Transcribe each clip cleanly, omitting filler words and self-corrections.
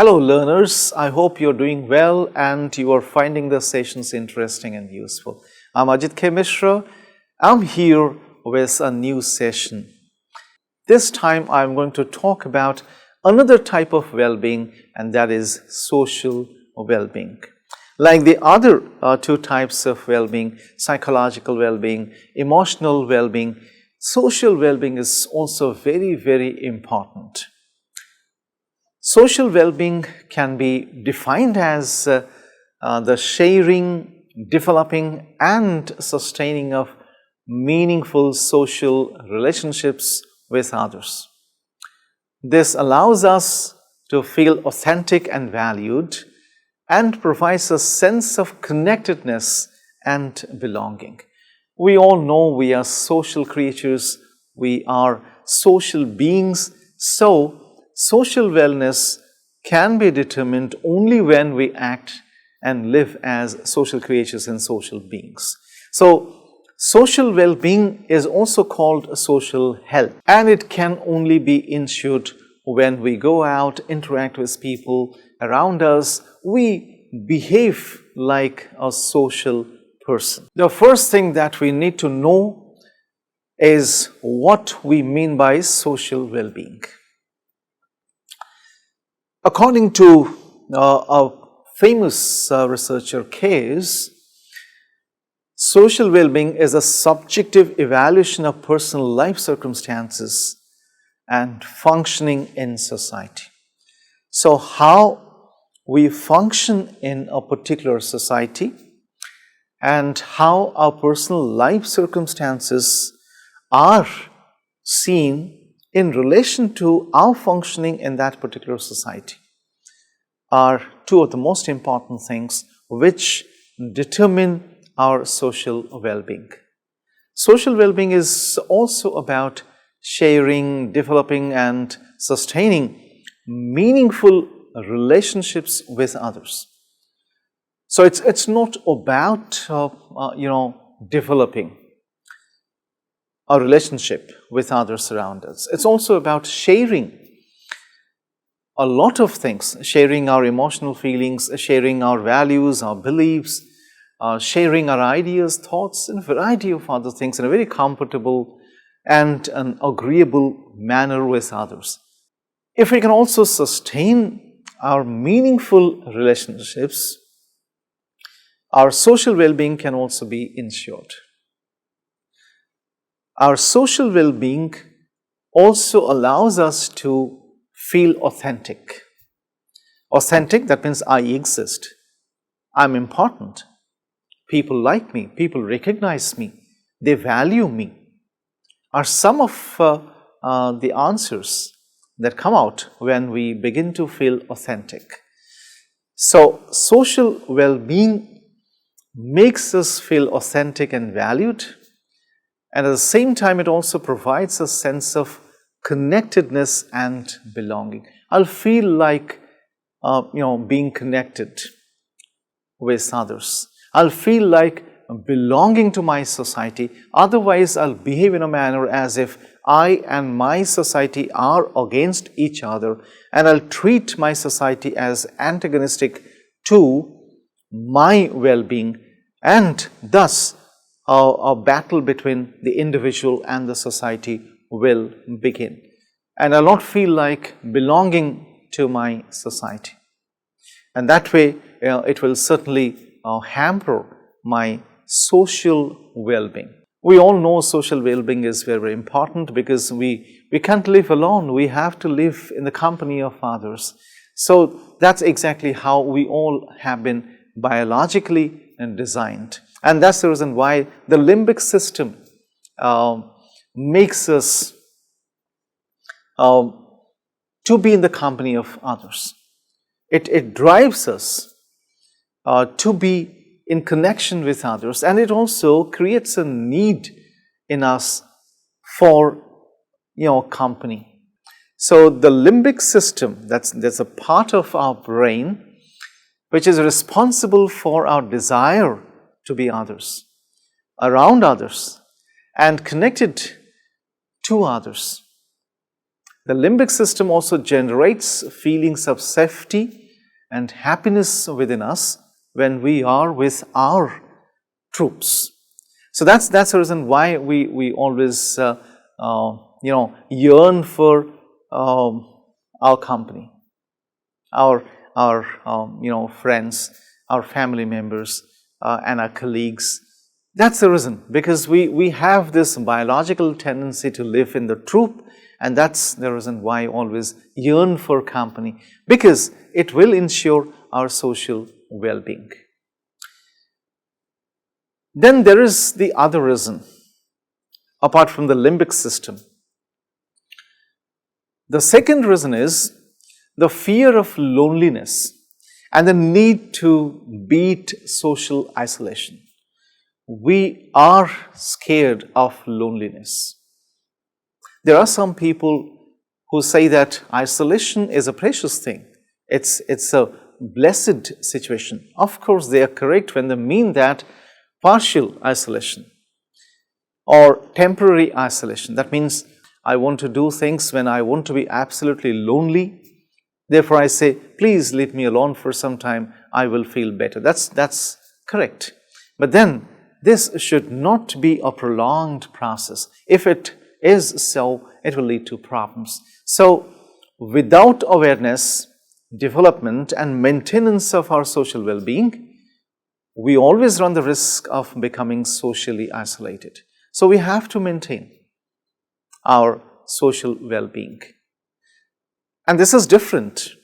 Hello learners, I hope you're doing well and you are finding the sessions interesting and useful. I'm Ajit K. Mishra. I'm here with a new session. This time I'm going to talk about another type of well-being, and that is social well-being. Like the other two types of well-being, psychological well-being, emotional well-being, social well-being is also very, very important. Social well-being can be defined as the sharing, developing and sustaining of meaningful social relationships with others. This allows us to feel authentic and valued and provides a sense of connectedness and belonging. We all know we are social creatures, we are social beings, so social wellness can be determined only when we act and live as social creatures and social beings. So, social well-being is also called social health, and it can only be ensured when we go out, interact with people around us, we behave like a social person. The first thing that we need to know is what we mean by social well-being. According to a famous researcher Case, social well-being is a subjective evaluation of personal life circumstances and functioning in society. So, how we function in a particular society and how our personal life circumstances are seen in relation to our functioning in that particular society are two of the most important things which determine our social well-being. Social well-being is also about sharing, developing and sustaining meaningful relationships with others. So it's not about developing a relationship with others around us. It's also about sharing a lot of things, sharing our emotional feelings, sharing our values, our beliefs, sharing our ideas, thoughts, and a variety of other things in a very comfortable and an agreeable manner with others. If we can also sustain our meaningful relationships, our social well-being can also be ensured. Our social well-being also allows us to feel authentic. Authentic, that means I exist, I'm important, people like me, people recognize me, they value me, are some of the answers that come out when we begin to feel authentic. So, social well-being makes us feel authentic and valued, and at the same time it also provides a sense of connectedness and belonging. I'll feel like being connected with others. I'll feel like belonging to my society. Otherwise, I'll behave in a manner as if I and my society are against each other, and I'll treat my society as antagonistic to my well-being, and thus a battle between the individual and the society will begin. And I'll not feel like belonging to my society. And that way, it will certainly hamper my social well-being. We all know social well-being is very, very important because we can't live alone. We have to live in the company of others. So that's exactly how we all have been biologically designed. And that's the reason why the limbic system makes us to be in the company of others. It drives us to be in connection with others, and it also creates a need in us for company. So the limbic system, that's a part of our brain which is responsible for our desire to be others, around others, and connected to others. The limbic system also generates feelings of safety and happiness within us when we are with our troops. So that's the reason why we always yearn for our company, our friends, our family members, and our colleagues. That's the reason, because we have this biological tendency to live in the troop, and that's the reason why I always yearn for company, because it will ensure our social well-being. Then there is the other reason, apart from the limbic system. The second reason is the fear of loneliness and the need to beat social isolation. We are scared of loneliness. There are some people who say that isolation is a precious thing. It's a blessed situation. Of course, they are correct when they mean that partial isolation or temporary isolation. That means I want to do things when I want to be absolutely lonely. Therefore, I say, please leave me alone for some time. I will feel better. That's correct. But then, this should not be a prolonged process. If it is so, it will lead to problems. So, without awareness, development, and maintenance of our social well-being, we always run the risk of becoming socially isolated. So, we have to maintain our social well-being. And this is different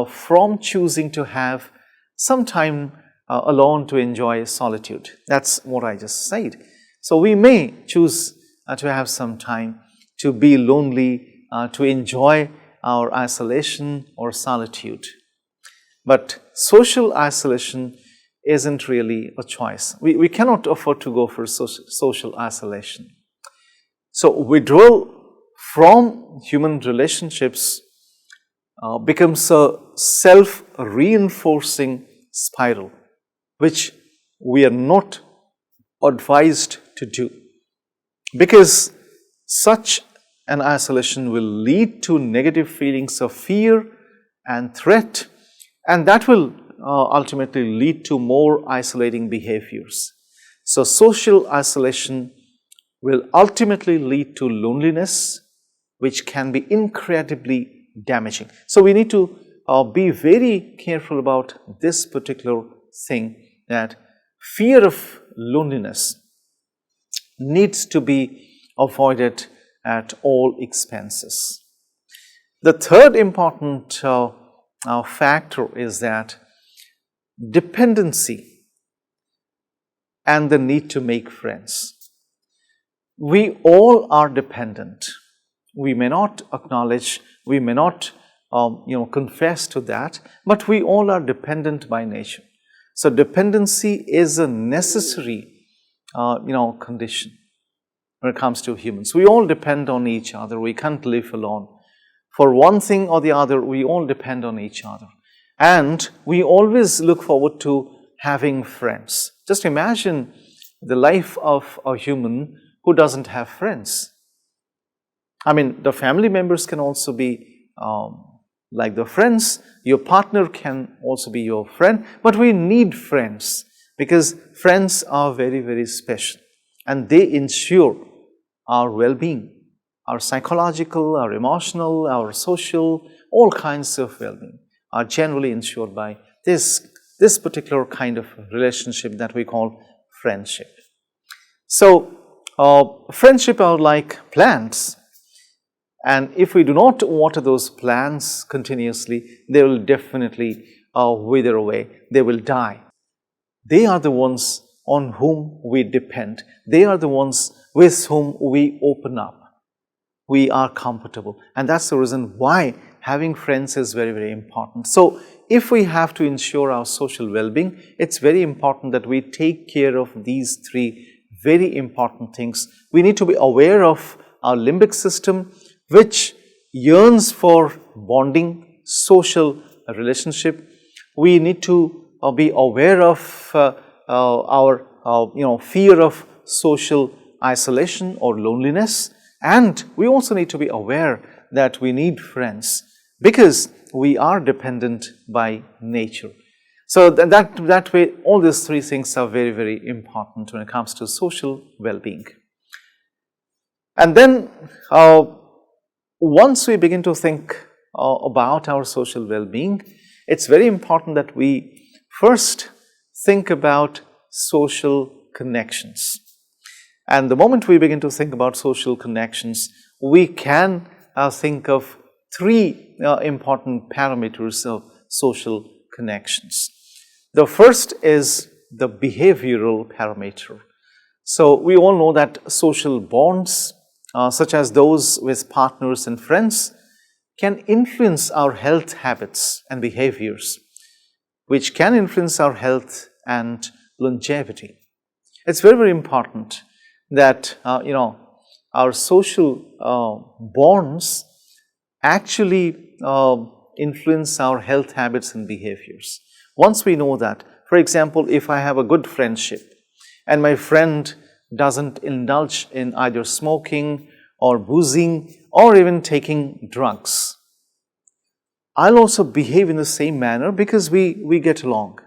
from choosing to have some time alone to enjoy solitude. That's what I just said. So, we may choose to have some time to be lonely, to enjoy our isolation or solitude. But social isolation isn't really a choice. We cannot afford to go for social isolation. So, withdrawal from human relationships becomes a self-reinforcing spiral, which we are not advised to do, because such an isolation will lead to negative feelings of fear and threat, and that will ultimately lead to more isolating behaviors. So, social isolation will ultimately lead to loneliness, which can be incredibly damaging. So, we need to be very careful about this particular thing, that fear of loneliness needs to be avoided at all expenses. The third important factor is that dependency and the need to make friends. We all are dependent. We may not acknowledge, we may not confess to that, but we all are dependent by nature. So, dependency is a necessary condition when it comes to humans. We all depend on each other. We can't live alone. For one thing or the other, we all depend on each other. And we always look forward to having friends. Just imagine the life of a human who doesn't have friends. I mean, the family members can also be like the friends. Your partner can also be your friend. But we need friends, because friends are very, very special. And they ensure our well-being, our psychological, our emotional, our social, all kinds of well-being are generally ensured by this particular kind of relationship that we call friendship. So, friendship are like plants, and if we do not water those plants continuously, they will definitely wither away, they will die. They are the ones on whom we depend. They are the ones with whom we open up. We are comfortable, and that's the reason why having friends is very, very important. So, if we have to ensure our social well-being, it's very important that we take care of these three very important things. We need to be aware of our limbic system, which yearns for bonding, social relationship. We need to be aware of our fear of social isolation or loneliness, and we also need to be aware that we need friends because we are dependent by nature. So that way, all these three things are very, very important when it comes to social well-being. And then once we begin to think about our social well-being, it's very important that we first think about social connections. And the moment we begin to think about social connections, we can think of three important parameters of social connections. The first is the behavioral parameter. So we all know that social bonds, such as those with partners and friends, can influence our health habits and behaviors, which can influence our health and longevity. It's very, very important that our social bonds actually influence our health habits and behaviors. Once we know that, for example, if I have a good friendship and my friend doesn't indulge in either smoking or boozing or even taking drugs, I'll also behave in the same manner because we get along.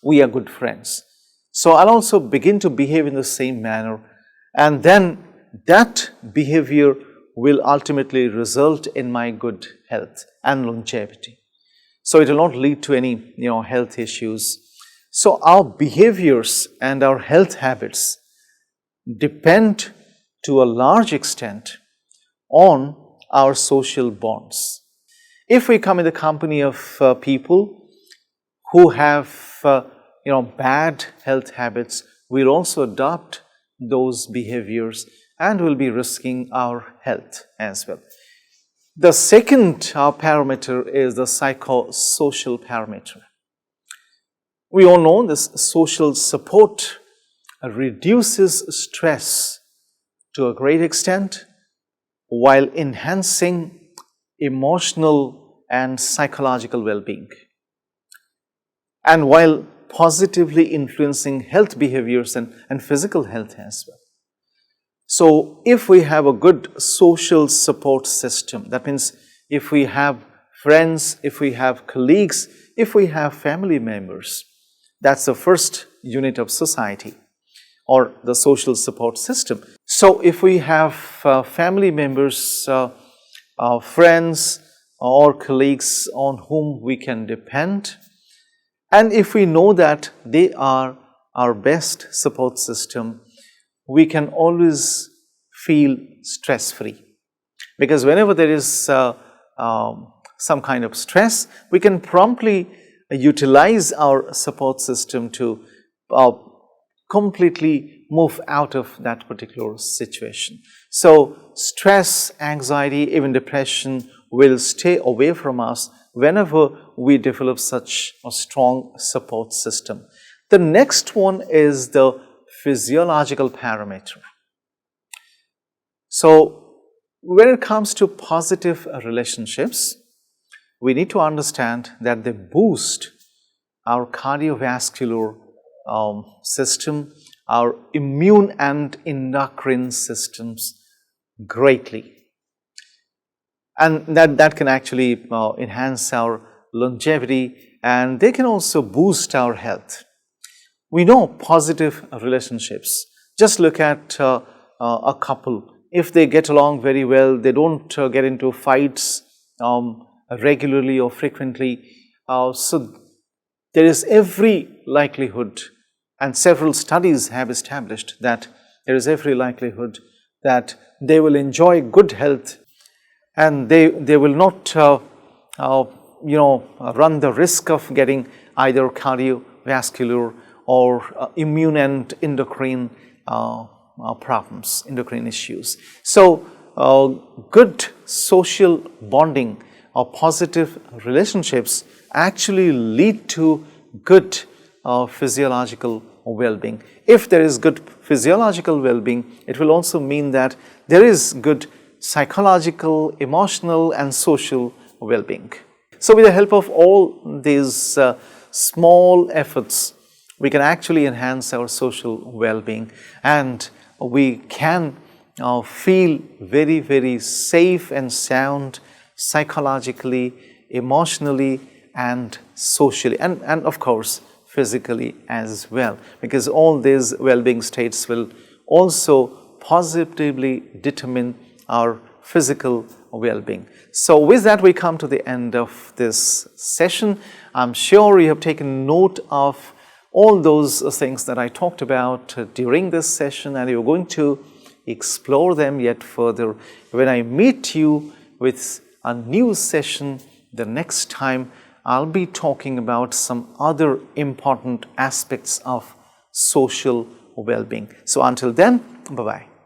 We are good friends. So I'll also begin to behave in the same manner, and then that behavior will ultimately result in my good health and longevity. So it will not lead to any health issues. So our behaviors and our health habits depend to a large extent on our social bonds. If we come in the company of people who have bad health habits, we'll also adopt those behaviors and will be risking our health as well. The second parameter is the psychosocial parameter. We all know this social support reduces stress to a great extent while enhancing emotional and psychological well-being, and while positively influencing health behaviors and physical health as well. So if we have a good social support system, that means if we have friends, if we have colleagues, if we have family members, that's the first unit of society or the social support system. So if we have family members, friends or colleagues on whom we can depend, and if we know that they are our best support system, we can always feel stress-free. Because whenever there is some kind of stress, we can promptly utilize our support system to completely move out of that particular situation. So stress, anxiety, even depression will stay away from us whenever we develop such a strong support system. The next one is the physiological parameter. So when it comes to positive relationships, we need to understand that they boost our cardiovascular system, our immune and endocrine systems greatly. And that can actually enhance our longevity, and they can also boost our health. We know positive relationships. Just look at a couple. If they get along very well, they don't get into fights regularly or frequently. So there is every likelihood, and several studies have established that there is every likelihood that they will enjoy good health, and they will not run the risk of getting either cardiovascular or immune and endocrine problems, endocrine issues. So good social bonding or positive relationships actually lead to good physiological well-being. If there is good physiological well-being, it will also mean that there is good psychological, emotional and social well-being. So with the help of all these small efforts, we can actually enhance our social well-being, and we can feel very, very safe and sound psychologically, emotionally, and socially, and of course physically as well, because all these well-being states will also positively determine our physical well-being. So with that, we come to the end of this session. I'm sure you have taken note of all those things that I talked about during this session, and you're going to explore them yet further when I meet you with a new session the next time. I'll be talking about some other important aspects of social well-being. So until then, bye-bye.